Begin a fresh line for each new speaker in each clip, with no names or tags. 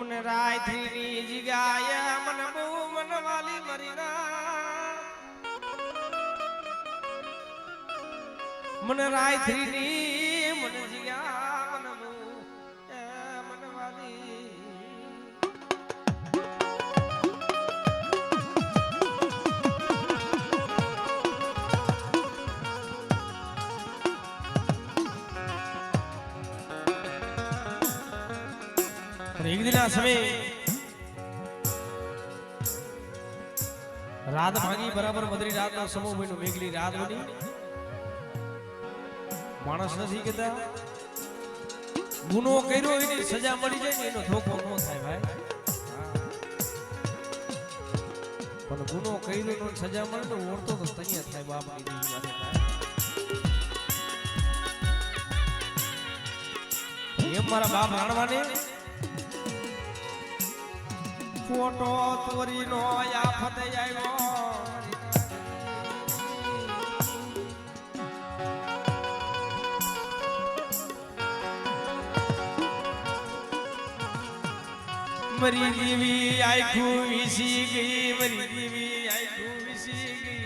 મને રાયથીની જીગાય મને બહુ મનવાલી મરીના મને રાયથીની મને જીગા મને બહુ મનવાલી એક દિના સમય રાત ભાગી બરાબર મધરી રાતનો સમૂહ બન્યો મેઘલી રાત બની માણસ નથી કહેતા ગુનો કર્યો એની સજા મળી જાય ને એનો ધોકો ન થાય ભાઈ પણ ગુનો કર્યો એનો સજા મળે તો ઓળતો તો તૈયાર થાય બાપની દેવી માટે એમ મારા બાપ રાણવાને ફોટો ચોરીનો આફત આવ્યો મરી દેવી આખું વિસી ગઈ મરી દેવી આખું વિસી ગઈ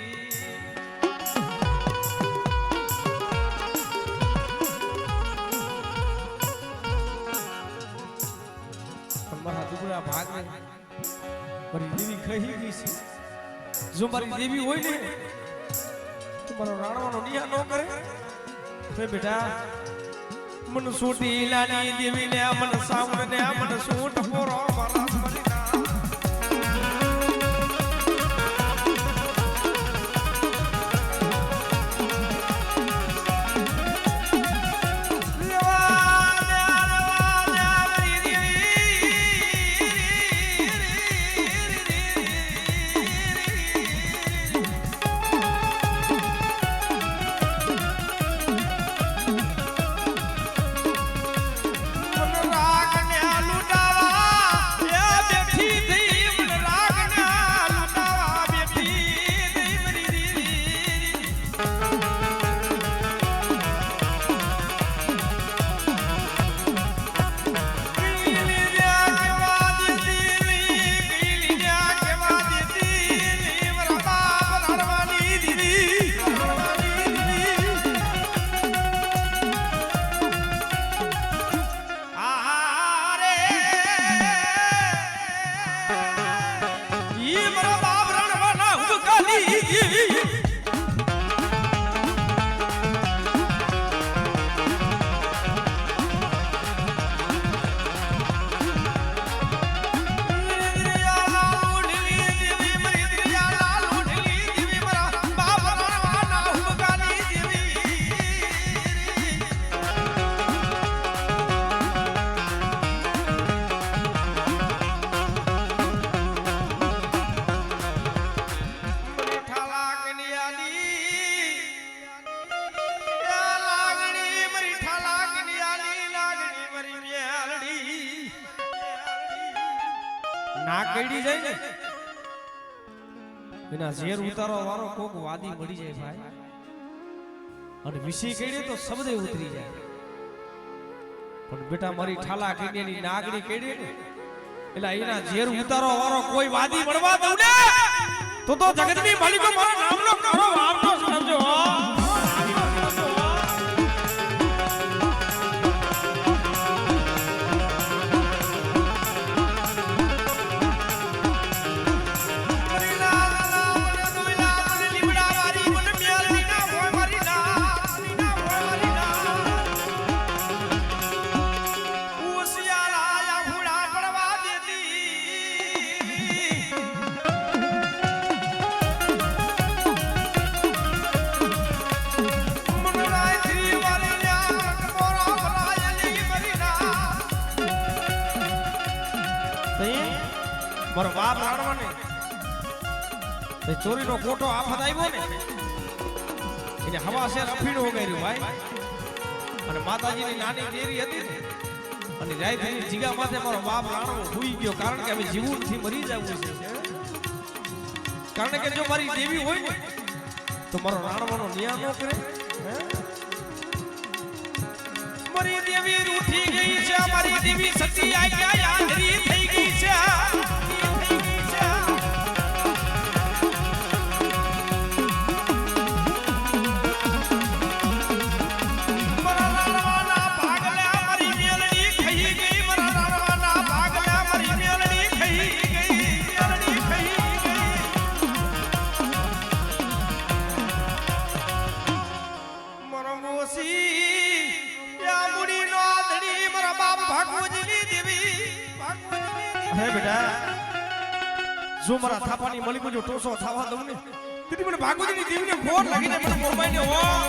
મારા દુબળા ભાગને મારી દેવી કહી ગઈ છે જો મારી દેવી હોય ને તો મારો રાણવાનો નિયા ન કરે તો બેટા મન સોટી લાની દેવી ને મન સાવર ને મન સોટ પોરો મારા ના કઈડી જાય ને એના ઝેર ઉતારવા વાળો કોક વાદી મળી જાય ભાઈ અને વિષય કઈડે તો શબ્દે ઉતરી જાય પણ બેટા મારી ઠાલા કઈડેની નાગડી કઈડે ને એટલે એના ઝેર ઉતારવા વાળો કોઈ વાદી મળવા દઉં ને તો જગતની માલિકો મારા નામનો કારો આપનો સમજો મારો બાપ રાણવાને તે ચોરીનો કોટો આફત આવ્યો ને એને હવા શેર અફીણો વગાડ્યું ભાઈ અને માતાજીની નાની દેવી હતી ને અને રાયથીની જીગા માથે મારો બાપ રાણવો ભૂઈ ગયો કારણ કે હવે જીવનથી મરી જવું છે કારણ કે જો મારી દેવી હોય ને તો મારો રાણવાનો ન્યાય ન કરે મારી દેવી રૂઠી ગઈ છે મારી દેવી સતી આગ્યા આંધળી થઈ ગઈ છે જો મારા થાપાની મલિકો જો ટોસો થાવા દઉં ને તેથી મને ભાગવતીની દેવીને ફોન લાગીને મને મોબાઈલને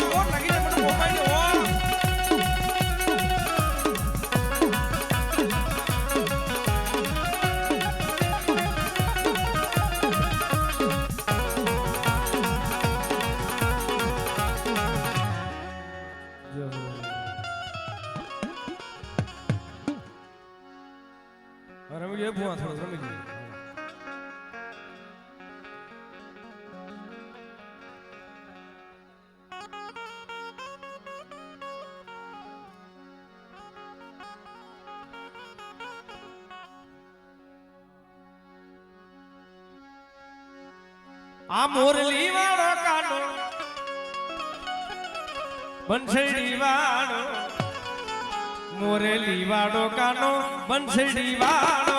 ફોન લાગીને મને મોબાઈલને રમી ગયો ભૂવા થોડો રમી ગયો આ મોરલી વાળો કાનો બંસડી વાળો મોરલી વાળો કાનો બંસડી વાળો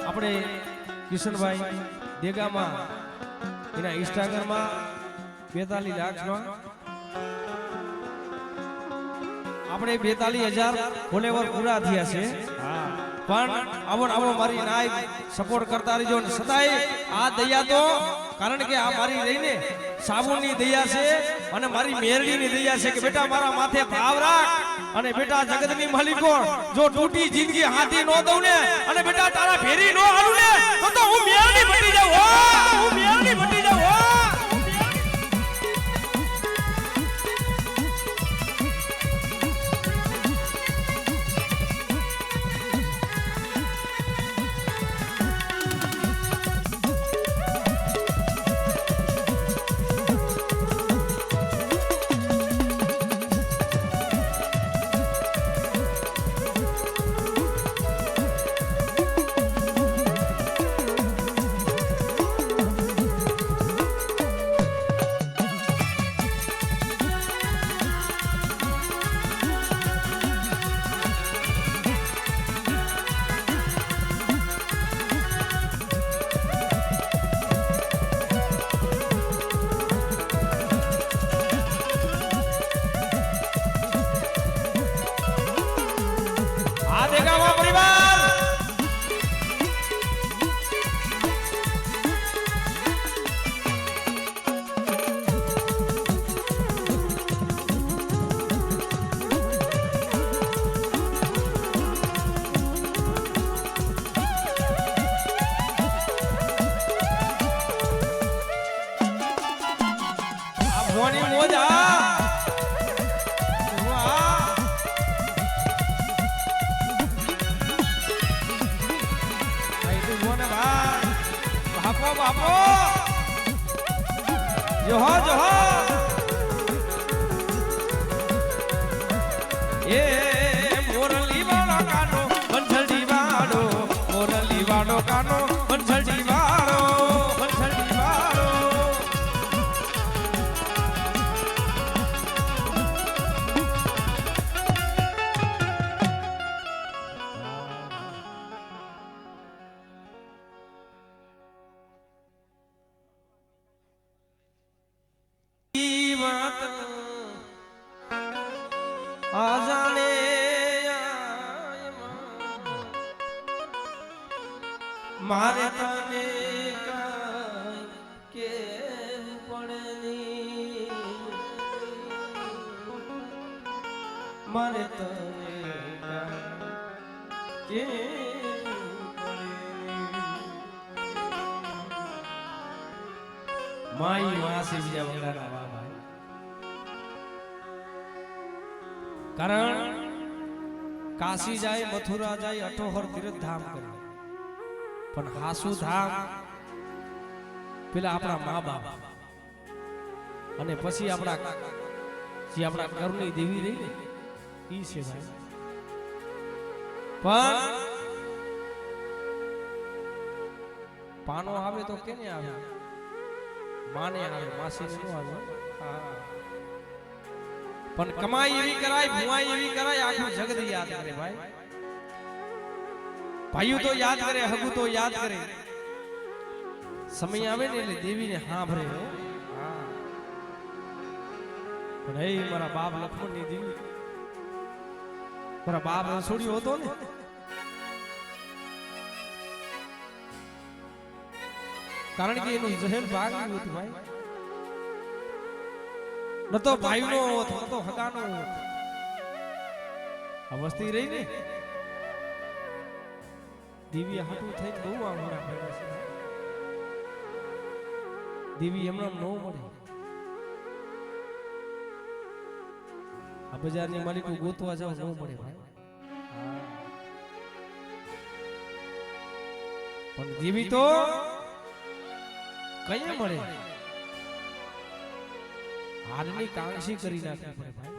આપણે કિશનભાઈ દેગામાં એના ઇન્સ્ટાગ્રામમાં 42 લાખ આપણે 42,000 ફોલોવર પૂરા થયા છે પણ આવો મારી નાય સપોર્ટ કરતા રહેજો ને સદાય આ દયા તો કારણ કે આ મારી રહીને સાબુની દયા છે અને મારી મેરડીની દયા છે કે બેટા મારા માથે ભાવ રાખ અને બેટા જગતની માલિકો જો તૂટી જિંદગી હાથી નો દઉં ને અને બેટા તારા ફેરી નો હાલું ને તો હું મેરડી બની જાઉં હું મેરડી બની જાઉં મોની મોજા બાપો બાપો જોહો જોહો એ મોરલી વાળો કાનો બંસડી વાળો મોરલી વાળો કાનો બંસડી વાળો બંસડી વાળો આજાને મારે તને કાંઈ કેવું પડે ની મારે તને કાંઈ માઈ વાસી બીજા વગડાના વાહ કારણ કાશી જાય મથુરા જાય અઠોહર તીર્થ ધામ કરે પણ હાસુ ધામ પેલા આપણા મા બાપ અને પછી આપણા જે આપણા ઘરની દેવી રહી ને ઈ છે ભાઈ પણ પાનો આવે તો કેને આવે માને આવે માસીને નો આવે હા પણ કમાઈ એવી કરાય ભુવાઈ એવી કરાય આખું જગત યાદ કરે ભાઈ ભાઈઓ તો યાદ કરે હગુ તો યાદ કરે સમય આવે ને એટલે દેવીને સાંભળે હા પણ એ મારા બાપ લક્ષ્મણ ની દેવી મારા બાપ રસોડ્યો હતો ને કારણ કે એનું જહેર ભાગ હતું ભાઈ ન તો ભાઈ નો હોત ન તો હગાનો હોત આ વસ્તી રહી ને દેવી હાટું થઈ બહુ આંગળા પડ્યા છે દેવી એમને ન મળે આ બજારની માલિકો ગોતવા જાવ ન મળે ભાઈ પણ દેવી તો કઈ મળે હાલની કાંક્ષી કરી નાખી પડે ભાઈ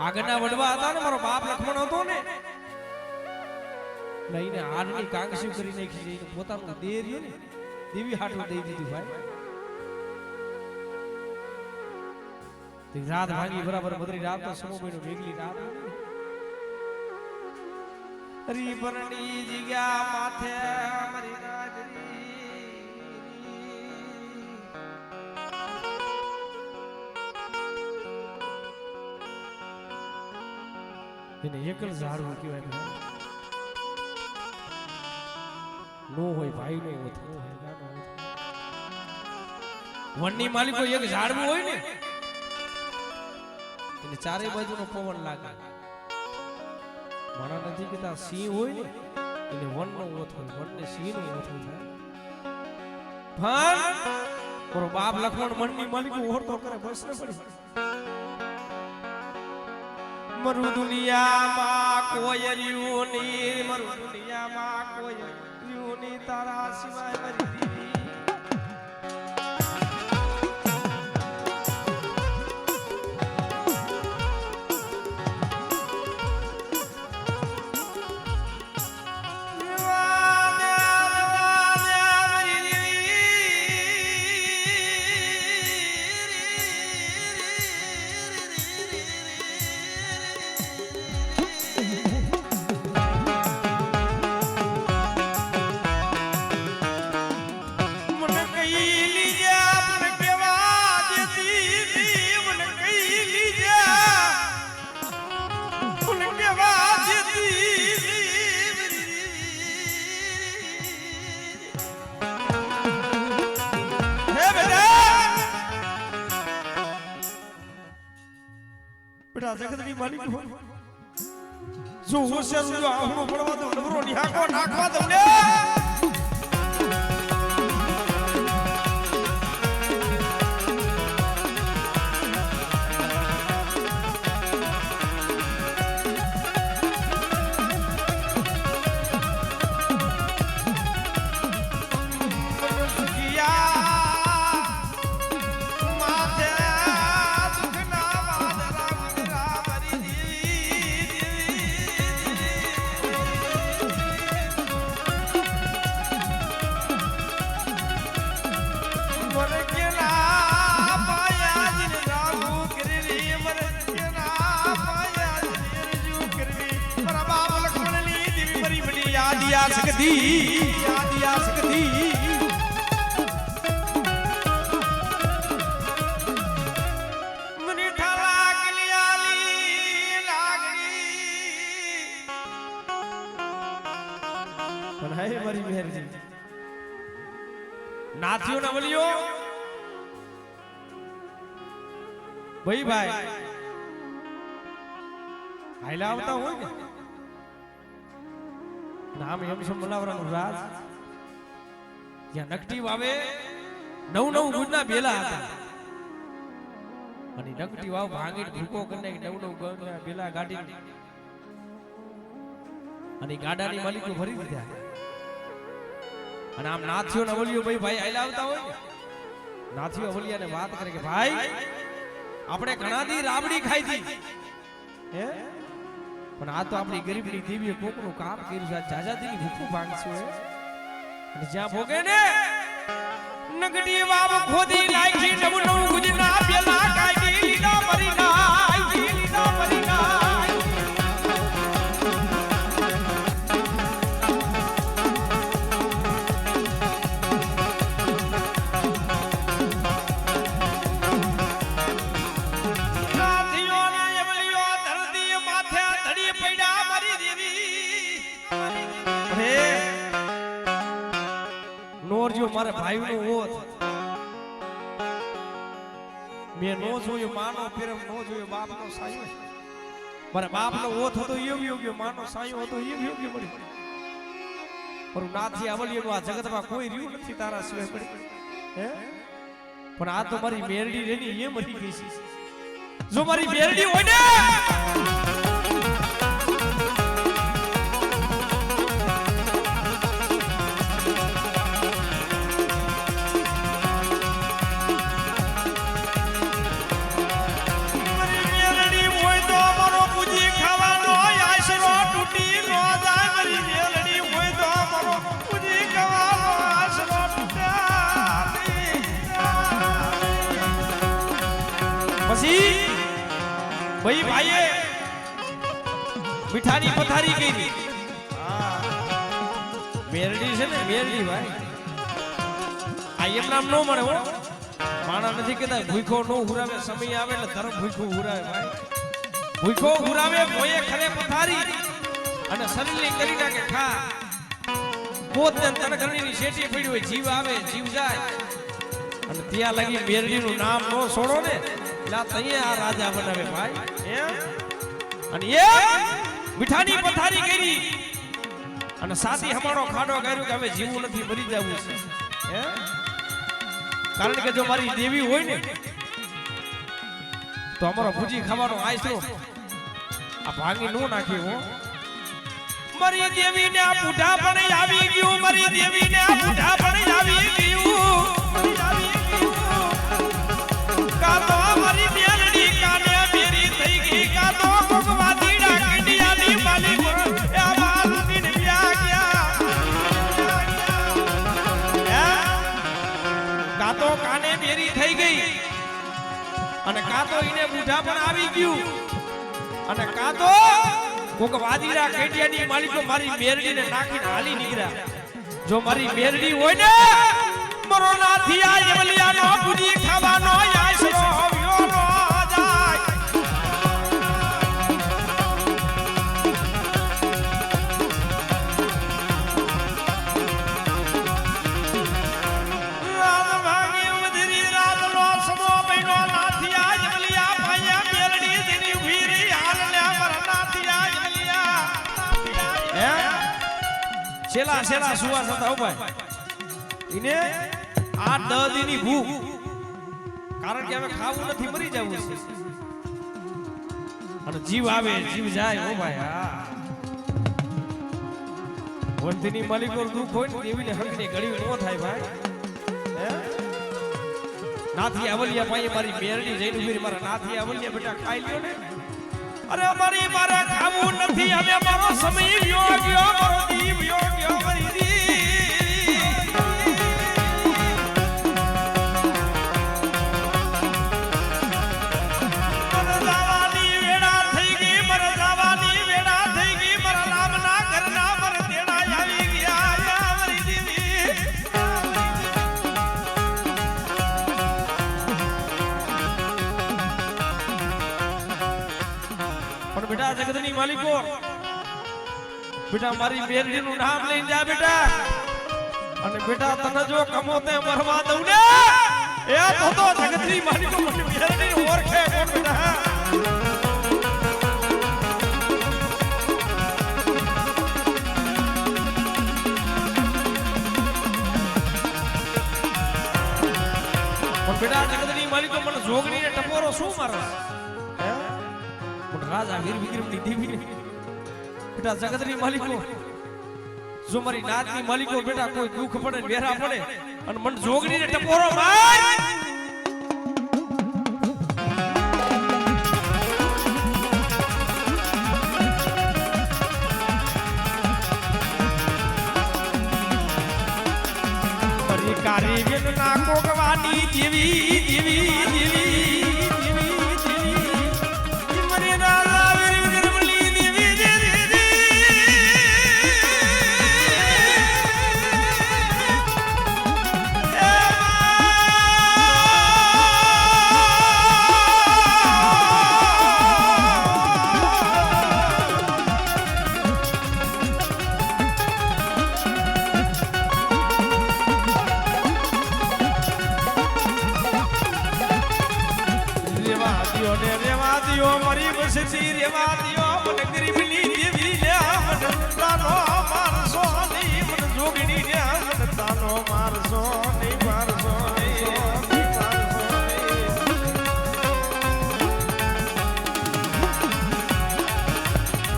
આગળના વડવા હતા ને મારો બાપ લક્ષ્મણ હતો ને લઈને હાલની કાંક્ષી કરી નાખી છે પોતાનું દેહ રહ્યો ને દેવી હાટું દઈ દીધું ભાઈ રાત ભાંગી બરાબર બદરી રાત તો સમો બન્યો વેગલી રાત હરી પરણી જગ્યા માથે મારી રાજરી એને એકલ ઝાડવું કહેવાય નો હોય ભાઈ નો હોય વનની માલિકો એક ઝાડવું હોય ને એને ચારે બાજુનો પવન લાગે મારા નથી કેતા સિંહ હોય ને એને વનનો ઓથ હોય વનને સિંહનો ઓથ હોય પણ મારો બાપ લક્ષ્મણ મનની માલિકો ઓળતો કરે બસ ને પડી મરુ દુનિયામાં કોઈ રહ્યું ની મરુ દુનિયામાં કોઈ રહ્યું ની તારા સિવાય મરી જગતની માલિક જો હોશિયાર જો આહણો પડવા દો નવરો નિહાકો નાખવા દો ને દિયા સગધી મારી મેરજી નાથીઓ ના વલિયો ભાઈ હાઈલા આવતા હોય ને નામ એમ છે મલાવરાનું રાજ જ્યાં નકટી વાવે નવ ગુજના બેલા હતા અને નકટી વાવ ભાંગીને ભૂકો કરીને નવ ગુજના બેલા ગાડી અને ગાડાની માલિકો ભરી દીધા અને આમ નાથીઓ ના વલિયો ભાઈ હાઈલા આવતા હોય ને નાથીઓ વલિયાને વાત કરે કે ભાઈ આપણે ઘણા દી રાબડી ખાઈ દી હે પણ આ તો આપણી ગરીબની દેવીએ કોકનું કામ કર્યું છે જાજાદીની ભૂખું ભાંગશું અને જ્યાં ભોગે ને નગડી વાવ ખોદી નાખી નવું ગુજના પેલા કાઢી લીધા મરી નાય મારે ભાઈ નો ઓથ મેં નો જોયો માનો ફેરમ નો જોયો બાપ નો સાયો મારા બાપ નો ઓથ હતો યોગ્ય માનો સાયો હતો યોગ્ય મળી પર નાથી આવલિયો આ જગતમાં કોઈ રહ્યું નથી તારા સિવાય પડી હે પણ આ તો મારી મેરડી રેની એ મરી ગઈ છે જો મારી મેરડી હોય ને ભાઈએ મીઠાની પથારી કરી મેરડી છે ને મેરડી ભાઈ આ એમ નામ નો મળે હો માણા નથી કહેતા ભૂખો નો હુરાવે સમય આવે એટલે ધર્મ ભૂખો હુરાવે ભાઈ ભૂખો હુરાવે મોયે ખરે પથારી અને શરીરની કરી નાખે ખા પોતે તનગરણીની શેટી પડી હોય જીવ આવે જીવ જાય અને ત્યાં લગી મેરડીનું નામ નો છોડો ને તઈએ આ રાજા બનાવે ભાઈ અને એ મીઠાની પથારી કરી અને સાથી હમારો ખાડો કર્યો કે હવે જીવું નથી મરી જવું છે હે કારણ કે જો મારી દેવી હોય ને તો અમારો ભૂજી ખાવાનો આયસો આ ભાંગી નો નાખી હો મારી દેવી ને આ બુઢા પણ આવી ગયું મારી દેવી ને આ બુઢા પણ આવી ગયું કાતો મારી મેલડી કાને મેરી થઈ ગઈ કાતો ભગવાદીડા કડિયાની માલિક એ માલની ને વ્યા ગયા કાતો કાને મેરી થઈ ગઈ અને કાતો ઈને બુઢા પણ આવી ગયું અને કાતો ભગવાદીડા કડિયાની માલિકો મારી મેરડીને નાખીને હાલી નીકળ્યા જો મારી મેરડી હોય ને મરો નાથી આ યમલિયાનો પૂરી ખાવાનો આશરો વ્યો નો જાય રાત ભાગી ઉધરી રાત નો સમો બહેનો નાથી આ યમલિયા ભાયા મેરડી દીની વીરી હાલ લે મર નાથી આ યમલિયા હે છેલા સુવાસ હતા હો ભાઈ ઇને આ 10 દીની ભૂખ કારણ કે હવે ખાવું નથી મરી જવું છે અને જીવ આવે જીવ જાય ઓ ભાઈ હા વંતીની માલિકો દુખ હોય ને દેવીને હકની ઘડી નો થાય ભાઈ હે નાથી આવલિયા ભાઈ મારી મેરડી જઈને ઉભી મારા નાથી આવલિયા બેટા ખાઈ લ્યો ને અરે મારી મારે ખાવું નથી હવે મારો સમય યોગ્ય મારો દીવ યોગ્ય મારી દી આવી માલિકો બેટા મારી બેરડીનું નામ લઈને જા બેટા અને બેટા તને જો કમોતે મરવા દઉં ને એ તો જગતની માલિકો મને બેરડી ઓળખે કોણ બેટા બેટા જગતની માલિકો મને જોગણીને ટપોરો શું મારવા રાજા વીર વિક્રમની દેવી બેટા જગતની માલિકો જો મારી નાતની માલિકો બેટા કોઈ દુઃખ પડે વેરા પડે અને મને જોગણીને ટપોરો માર કારી વેન ના કોગવાની દેવી દેવી દેવી મારી બસતી રેવા દિયો મને ગરીબની દેવી લે મને તાનો મારસો નહીં મને જોગણી લે મને તાનો મારસો નહીં મારસો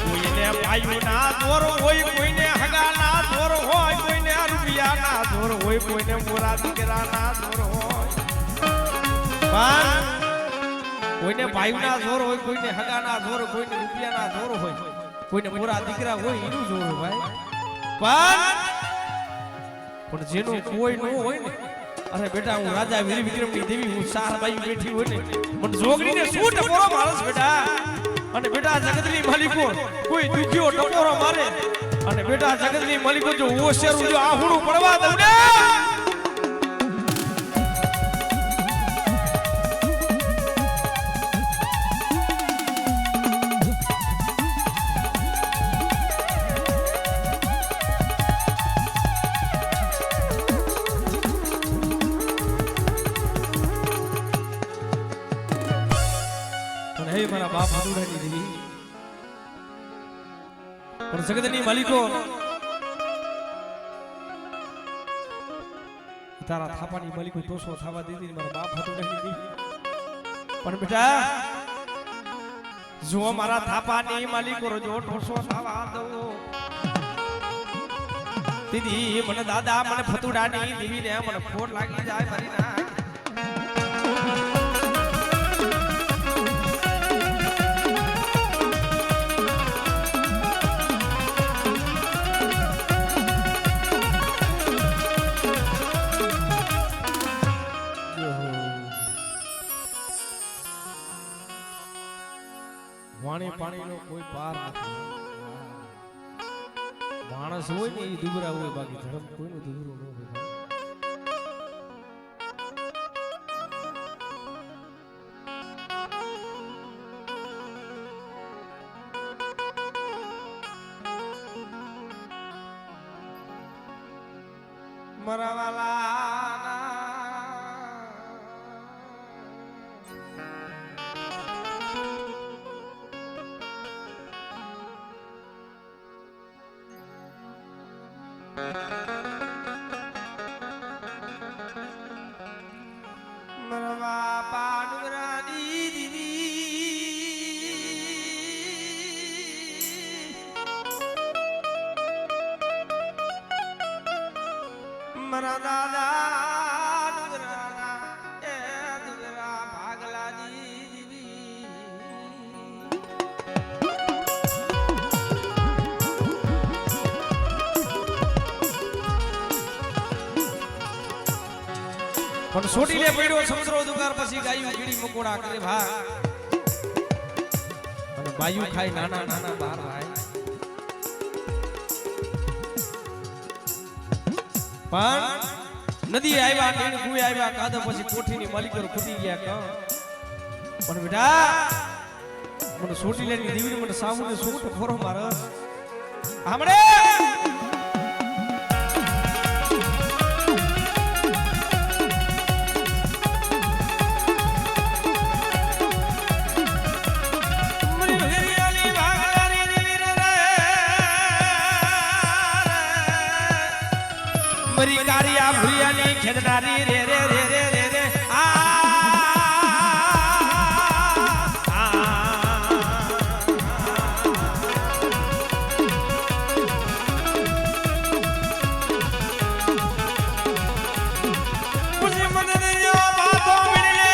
કોઈને ભાઈ ના દોર હોય કોઈને હગા ના દોર હોય કોઈને રૂપિયા ના દોર હોય કોઈને મોરા દીકરા ના દોર હોય કોઈને ભાઈના જોર હોય કોઈને હગાના જોર કોઈને રૂપિયાના જોર હોય કોઈને મોરા દીકરા હોય એનું જોર હોય ભાઈ પણ જેનું કોઈ ન હોય ને અરે બેટા હું રાજા વીર વિક્રમની દેવી હું સારબાઈ બેઠી હોય ને મને જોગણીને શું ટપોરો મારસ બેટા અને બેટા જગતની માલિકો કોઈ દુખ્યો ટપોરો મારે અને બેટા જગતની માલિકો જો ઓશેરું જો આહુડું પડવા દઉં ને મારા બાપ હદુડાની દેવી પણ જગતની માલિકો તારા થાપાની માલિકો ટોસો થવા દીધી મારા બાપ હદુડાની દેવી પણ બેટા જો મારા થાપાની માલિકો જો ટોસો થવા દઉં દીદી મને દાદા મને ફતુડાની દેવી ને મને ફોન લાગી જાય મારી ના પાણી પાણીનો કોઈ પાર નથી માણસ હોય ને એ દુબરા હોય બાકી ધર્મ કોઈનું દુબરું ન હોય મરવાલા મરવા પાડુરાની દીવી મરા દાદા ડુગરાના એ ડુગરા ભાગલાની દીવી પણ છોડી લે પડ્યો સમુદ્રો દુકાર પછી ગાયું કીડી મકોડા કરે ભાગ અને બાયુ ખાય નાના નાના બાર ભાઈ પણ નદી આવ્યા નીણ કુએ આવ્યા કાદો પછી કોઠીની માલિકો ખૂટી ગયા ક પણ બેટા મને સોટી લેની દીવડી મને સાબુ ને સોટ ખોરો મારે હમણે मरी कारिया भुरियानी खेदनारी रे रे रे रे रे रे आ मुझे मन दियो बातों मिले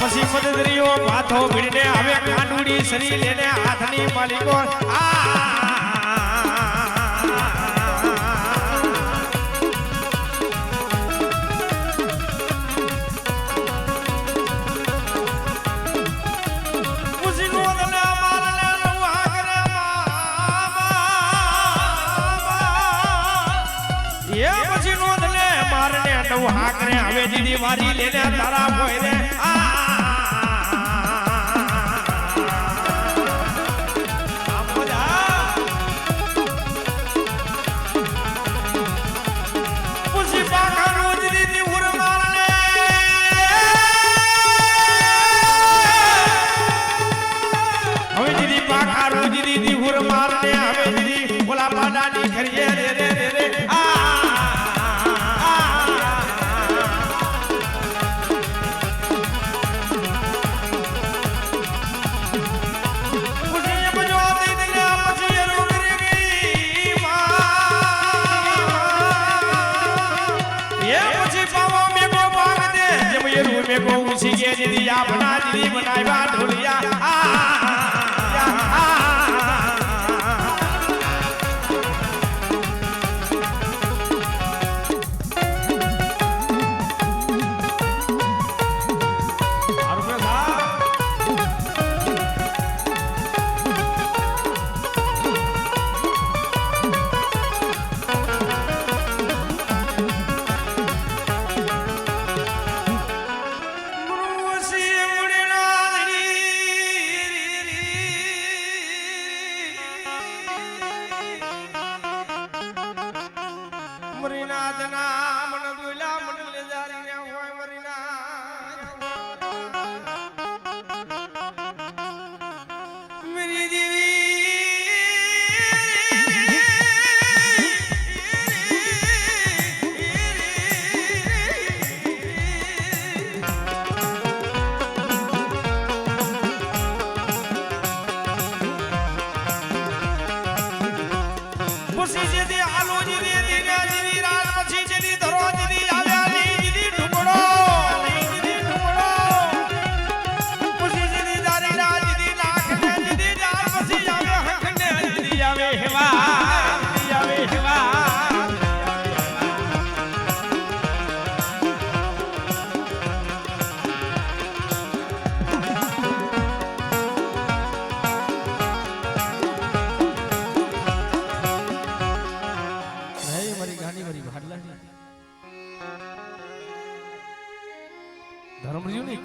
पसी मन दियो बातों मिलने हवे कांडूड़ी शरीर लेने हाथनी मालिको हाकरे हवे दीदी वारी लेने तारा बोए रे बना दीदी बनाई बात ढोलिया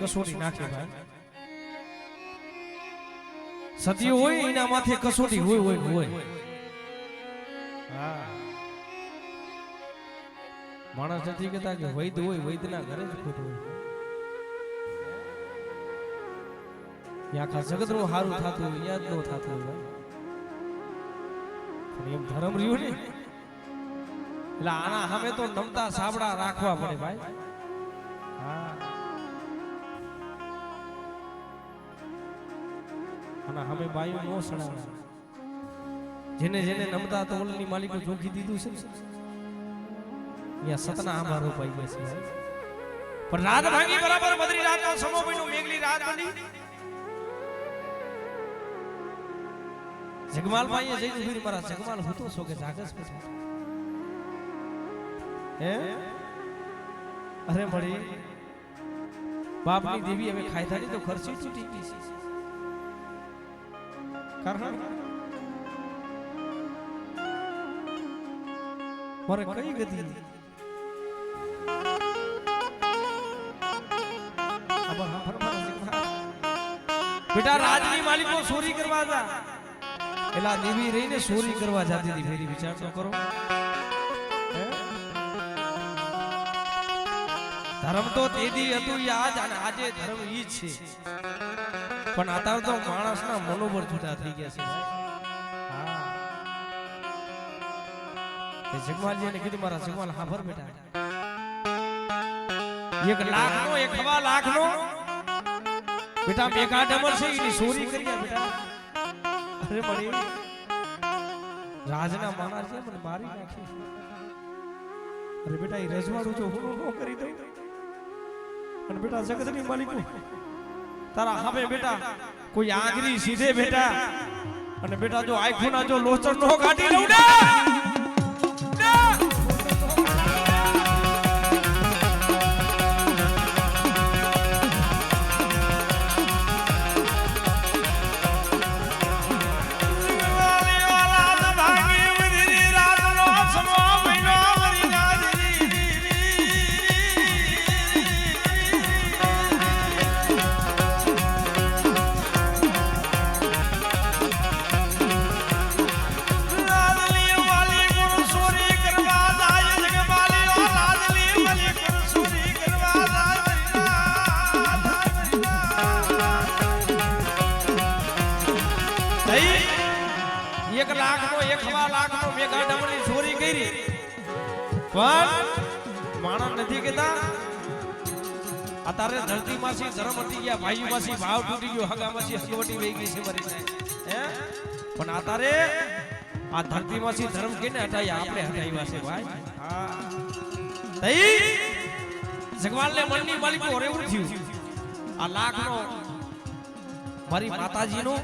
कसोटी नाखे भाई सती होय एना माथे कसोटी होय होय होय हां माणस નથી કહેતા કે વૈદ હોય વૈદના ઘરે જ ખોટ હોય આખા જગતનું હારું થાતું હોય યાદ નો થાતું હોય પણ એમ ધર્મ રહ્યું ને એટલે આના સામે તો નમતા સાબડા રાખવા પડે ભાઈ હા અને હમે બાયું નો સણાવે જેને જેને નમતા તોલની માલિકો જોખી દીધું છે યા સતના આંબારો પાઈ ગયા છે પણ રાત ભાંગી બરાબર બદરી રાતનો સમો બન્યો મેઘલી રાત બની જગમાલ ભાઈએ જઈને ઉભી મારા જગમાલ હતો છો કે જાગસ પછી હે અરે મળી બાપની દેવી હવે ખાઈધાની તો ખર્ચી તૂટી ગઈ છે કારણ મારે કઈ ગતિ ખબર બેટા રાજની માલિકો ચોરી કરવા જા એલા દેવી રહીને ચોરી કરવા જાતી હતી ફેરી વિચાર તો કરો ધર્મ તો તેદી હતું યાદ અને આજે ધર્મ ઈ જ છે પણ અત્યારે તો માણસના મનોબળ છૂટા થઈ ગયા છે હા તે જગમાલજીને કીધું મારા જગમાલ હાફર બેટા 1 લાખનો 1 લાખનો બેટા મેઘા ડમર છે એની ચોરી કરી બેટા અરે મળી રાજના માણસ છે મને મારી નાખી અરે બેટા એ રજવાડું જો હું કરી દઉં અને બેટા જગતની માલિકો તારા હવે બેટા કોઈ આંગળી સીધે બેટા અને બેટા જો આંખોના જો લોચર નો કાઢી લઉં ને મેઘા ડમરની ચોરી કરી પણ માણસ નથી કેતા અત્યારે ધરતી માંથી ધર્મ હટી ગયા ભાઈ માંથી ભાવ તૂટી ગયો હગા માંથી હગવટી વહી ગઈ છે મારી હે પણ અત્યારે આ ધરતી માંથી ધર્મ કેને હટાયા આપણે હટાવ્યા છે ભાઈ હા તઈ જગવાલને મનની માલિકો રેવું થયું આ લાખનો મારી માતાજીનો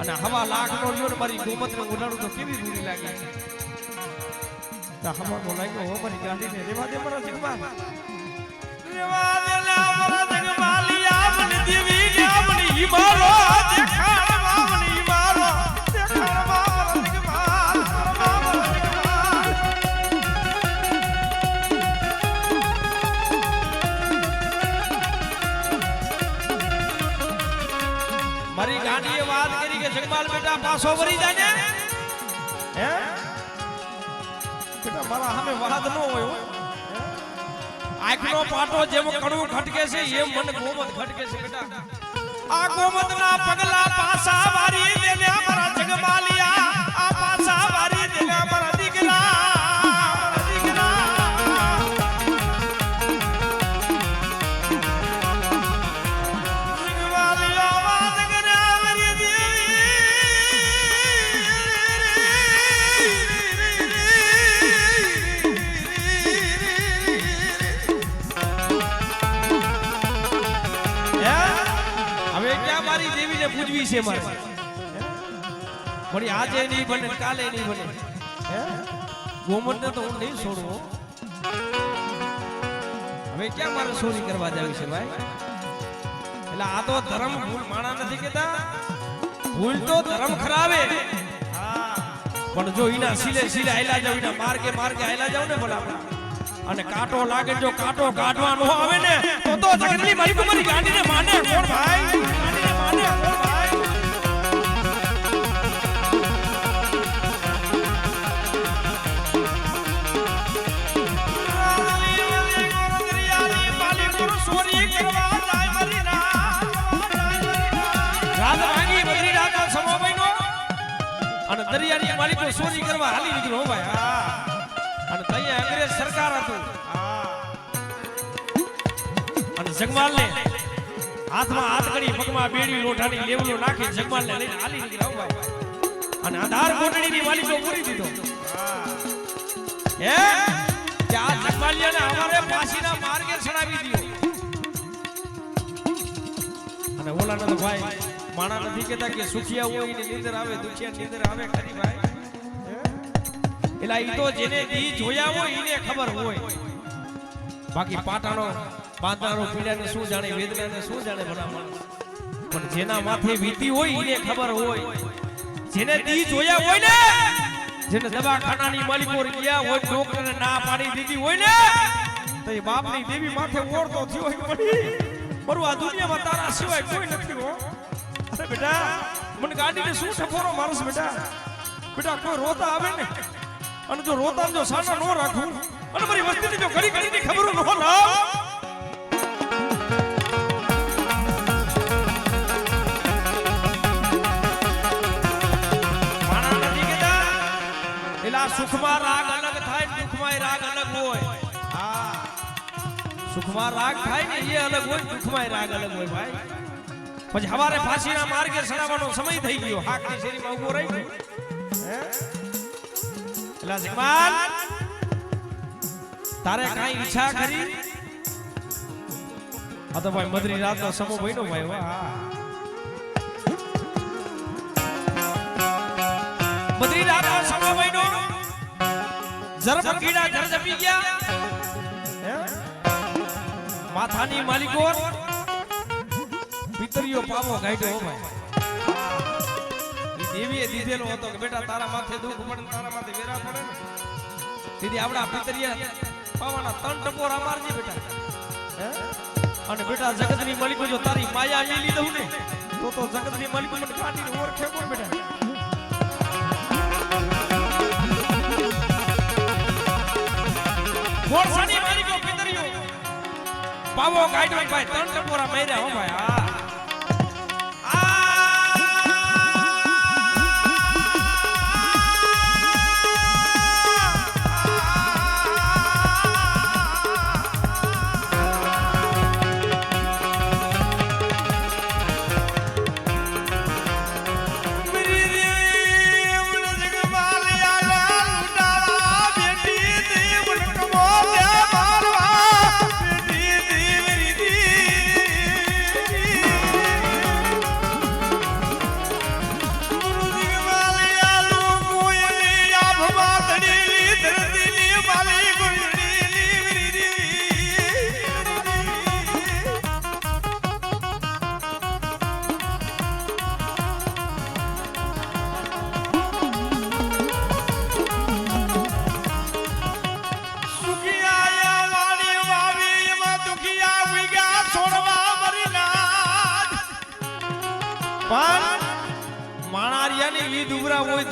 અને 1.5 લાખનો લ્યો ને મારી ગોમતને ઉડાડું તો કેવી રૂડી લાગે તો હમણો લાગ્યો હો મારી ગાડીને રેવા દે મારા જગમાલ રેવા દે મારા જગમાલિયા મને દેવી ગયા મને હિમાલો દેખાડવા મને હિમાલો દેખાડવા મારા જગમાલ મારી ગાડીએ વાત કરી કે જગમાલ બેટા પાછો વળી જાય ને હે બેટા મારા સામે વાદ ન હોય આંખનો પાટો જેમ કડવું ખટકે છે એમ મન ગોમત ખટકે છે બેટા આ ગોમતના પગલા પાછા વારી દેને મારા જગમાલિયા આ પાછા વારી દેને મારા દીકરા પૂજવી છે મારે પણ આજે નહીં બને કાલે નહીં બને ગોમતને તો હું નહીં છોડવો હવે ક્યાં મારે ચોરી કરવા જાવી છે ભાઈ એટલે આ તો ધર્મ ભૂલ માણા નથી કેતા ભૂલ તો ધર્મ ખરાવે પણ જો ઈના સિલે સિલે આયલા જાવ ઈના માર્ગે માર્ગે આયલા જાવ ને ભલા અને કાંટો લાગે જો કાંટો કાઢવા નો આવે ને તો જગતની મારી મારી ગાડીને માને કોણ ભાઈ ગાડીને માને કોણ ભાઈ ચોરી કરવા જાય મારી રાત ભાંગી બધી રાત સમો મહિનો અને દરિયાની માલિકો ચોરી કરવા હાલી નીકળ્યો ભાઈ હા અને તઈએ અંગ્રેજ સરકાર હતું અને જગમાલને હાથમાં હાથ કરી પગમાં બેડી લોઢાની લેવલો નાખી જગમાલને લઈને હાલી નીકળ્યો ભાઈ અને આધાર કોટડીની માલિકો પૂરી દીધો હે કે આ જગમાલિયાને અમારે પાસીના માર્ગે ચડાવી દીધો અને ઓલાને તો ભાઈ માણા નથી કેતા કે સુખિયા હોય એને નીંદર આવે દુખિયા નીંદર આવે ખરી ભાઈ એલા ઈ તો જેને દી જોયા હોય એને ખબર હોય બાકી પાટાનો બાંધાનો પીડાને શું જાણે વેદનાને શું જાણે ભલા માણસ પણ જેના માથે વીતી હોય એને ખબર હોય જેને દી જોયા હોય ને જેને દવાખાનાની માલિકો ગયા હોય ડોક્ટરે ના પાડી દીધી હોય ને તો એ બાપની દેવી માથે ઓળતો થયો હોય પડી મારું આ દુનિયામાં તારા સિવાય કોઈ નથી હો અરે બેટા મને ગાડીને શું સફરો મારસ બેટા બેટા કોઈ રોતા આવે ને અને જો રોતા જો સાના નો રાખું અને મારી વસ્તીની જો ઘડી ઘડીની ખબર ન લાવ સુખમાં રાગ અલગ થાય દુખમાં રાગ અલગ હોય હા સુખમાં રાગ થાય ને એ અલગ હોય દુખમાં રાગ અલગ હોય ભાઈ પછી હવારે ફાંસીના માર્ગે સડાવવાનો સમય થઈ ગયો હાકની શેરીમાં ઊભો રહી ગયો હે એલા જમાલ તારે કાઈ ઈચ્છા કરી આ તો ભાઈ મધરી રાતનો સમો બન્યો ભાઈ વાહ મધરી રાતનો સમો બન્યો જરબ કીડા જરજપી ગયા હે માથાની માલિકો પિતરીઓ પાવો ગાઈડો ભાઈ દેવીએ દીધેલો હતો કે બેટા તારા માથે દુઃખ પડે તારા માથે વેરા પડે ને દીદી આપડા પિતરીયા પાવાના ત્રણ ટપોરા મારજી બેટા હે અને બેટા જગતની માલિકો જો તારી માયા મેલી દઉં ને તો જગતની માલિકો મને કાઢીને ઓળખે કોણ બેટા ગોળસાની માલિકો પિતરીઓ પાવો ગાઈડો ભાઈ ત્રણ ટપોરા માર્યા હો ભાઈ હા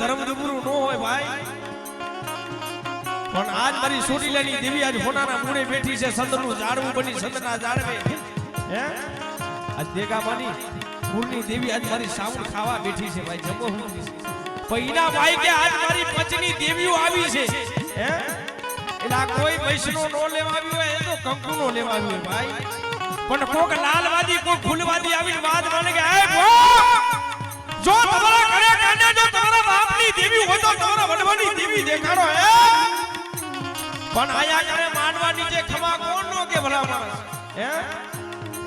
ધર્મ દુબરું નો હોય ભાઈ પણ આજ મારી સોટીલાની દેવી આજ ફોનાના મૂળે બેઠી છે સંતનું ઝાડવું બની સંતના ઝાડવે હે આજ દેગા માની મૂળની દેવી આજ મારી સાવણ ખાવા બેઠી છે ભાઈ જમો હું પૈના ભાઈ કે આજ મારી પંચની દેવીઓ આવી છે હે એલા કોઈ વૈષ્ણવ નો લેવા આવી હોય એ તો કંકુ નો લેવા આવી હોય ભાઈ પણ કોક લાલવાદી કોક ફૂલવાદી આવીને વાત માને કે એ ભો જો તમારા ઘરે કાને જો તમારા બાપની દેવી હોય તો તમારા વડવાની દેવી દેખાડો હે પણ આયા કરે માનવા નીચે ખમા કોણ નો કે ભલા માણસ હે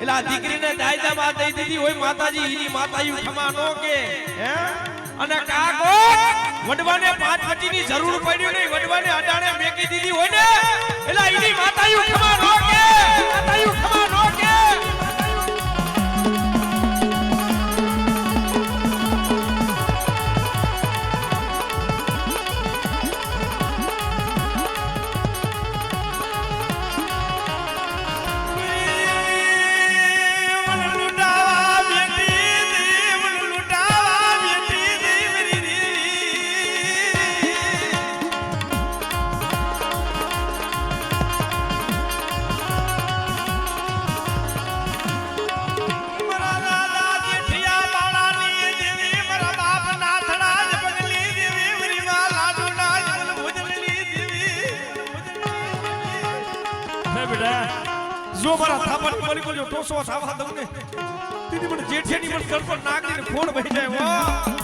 એલા દીકરીને દાયદામાં દઈ દીધી હોય માતાજી ઈની માતાયું ખમા નો કે હે અને કાકો વડવાને પાંચ પચીની જરૂર પડી નહીં વડવાને અડાણે મેકી દીધી હોય ને એલા ઈની માતાયું ખમા નો કે માતાયું ખમા નો કે જો મારા થાપણ મારી કોઈ ટોસો સાવા દઉં ને દીદી મને જેઠિયાની પર સર પર નાખીને ખોડ ભઈ જાય વાહ